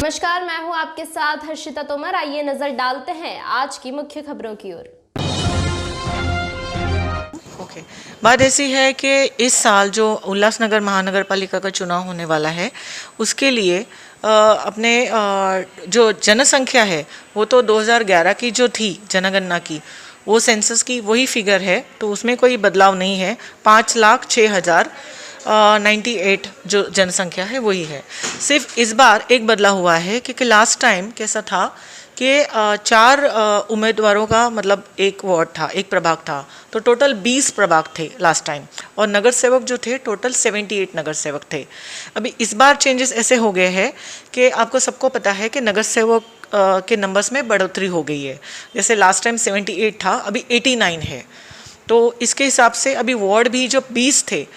नमस्कार, मैं हूं आपके साथ हर्षिता तोमर। आइए नजर डालते हैं आज की मुख्य खबरों की ओर। बात ऐसी है कि इस साल जो उल्लासनगर महानगर पालिका का चुनाव होने वाला है उसके लिए अपने जो जनसंख्या है वो तो 2011 की जो थी जनगणना की, वो सेंसस की वही फिगर है, तो उसमें कोई बदलाव नहीं है। 5,06,098 जो जनसंख्या है वही है। सिर्फ इस बार एक बदलाव हुआ है क्योंकि लास्ट टाइम कैसा था कि 4 उम्मीदवारों का मतलब एक वार्ड था, एक प्रभाग था, तो टोटल 20 प्रभाग थे लास्ट टाइम, और नगर सेवक जो थे टोटल 78 नगर सेवक थे। अभी इस बार चेंजेस ऐसे हो गए हैं कि आपको सबको पता है कि नगर सेवक के नंबर्स में बढ़ोतरी हो गई है। जैसे लास्ट टाइम 78 था, अभी 89 है, तो इसके हिसाब से अभी वार्ड भी जो 20 थे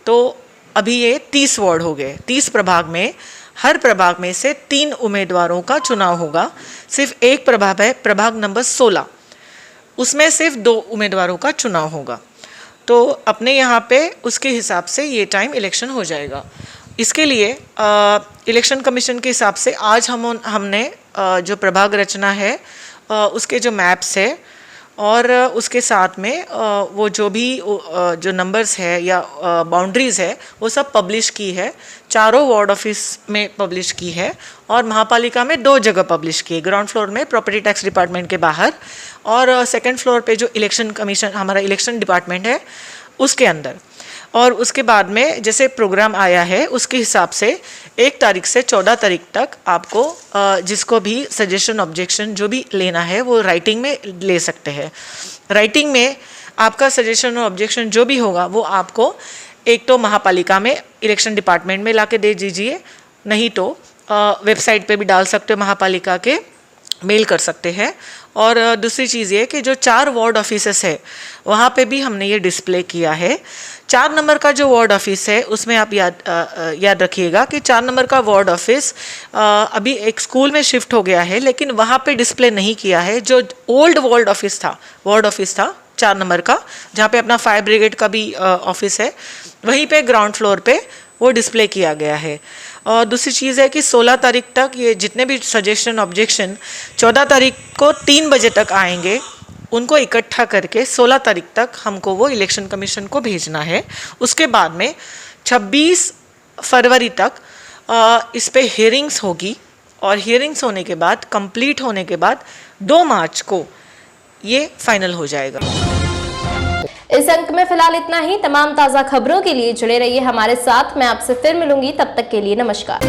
तो अभी ये 30 वार्ड हो गए। 30 प्रभाग में हर प्रभाग में से 3 उम्मीदवारों का चुनाव होगा। सिर्फ एक प्रभाग है, प्रभाग नंबर 16, उसमें सिर्फ 2 उम्मीदवारों का चुनाव होगा। तो अपने यहाँ पे उसके हिसाब से ये टाइम इलेक्शन हो जाएगा। इसके लिए इलेक्शन कमीशन के हिसाब से आज हमने जो प्रभाग रचना है उसके जो मैप्स है और उसके साथ में वो जो भी जो नंबर्स है या बाउंड्रीज़ है वो सब पब्लिश की है। चारों वार्ड ऑफिस में पब्लिश की है और महापालिका में 2 जगह पब्लिश की है। ग्राउंड फ्लोर में प्रॉपर्टी टैक्स डिपार्टमेंट के बाहर और सेकंड फ्लोर पे जो इलेक्शन कमीशन हमारा इलेक्शन डिपार्टमेंट है उसके अंदर। और उसके बाद में जैसे प्रोग्राम आया है उसके हिसाब से 1 तारीख से 14 तारीख तक आपको जिसको भी सजेशन ऑब्जेक्शन जो भी लेना है वो राइटिंग में ले सकते हैं। राइटिंग में आपका सजेशन और ऑब्जेक्शन जो भी होगा वो आपको एक तो महापालिका में इलेक्शन डिपार्टमेंट में लाके दे दीजिए, नहीं तो वेबसाइट पे भी डाल सकते हो, महापालिका के मेल कर सकते हैं। और दूसरी चीज़ ये कि जो 4 वार्ड ऑफिसेस है वहाँ पे भी हमने ये डिस्प्ले किया है। 4 नंबर का जो वार्ड ऑफिस है उसमें आप याद रखिएगा कि 4 नंबर का वार्ड ऑफिस अभी एक स्कूल में शिफ्ट हो गया है, लेकिन वहाँ पे डिस्प्ले नहीं किया है। जो ओल्ड वार्ड ऑफिस था 4 नंबर का, जहाँ पे अपना फायर ब्रिगेड का भी ऑफिस है, वहीं पे ग्राउंड फ्लोर पे वो डिस्प्ले किया गया है। और दूसरी चीज़ है कि 16 तारीख तक ये जितने भी सजेशन ऑब्जेक्शन 14 तारीख को 3 बजे तक आएंगे, उनको इकट्ठा करके 16 तारीख तक हमको वो इलेक्शन कमीशन को भेजना है। उसके बाद में 26 फरवरी तक इस पे हियरिंग्स होगी और हियरिंग्स होने के बाद कंप्लीट होने के बाद 2 मार्च को ये फाइनल हो जाएगा। इस अंक में फिलहाल इतना ही। तमाम ताज़ा खबरों के लिए जुड़े रहिए हमारे साथ। मैं आपसे फिर मिलूंगी, तब तक के लिए नमस्कार।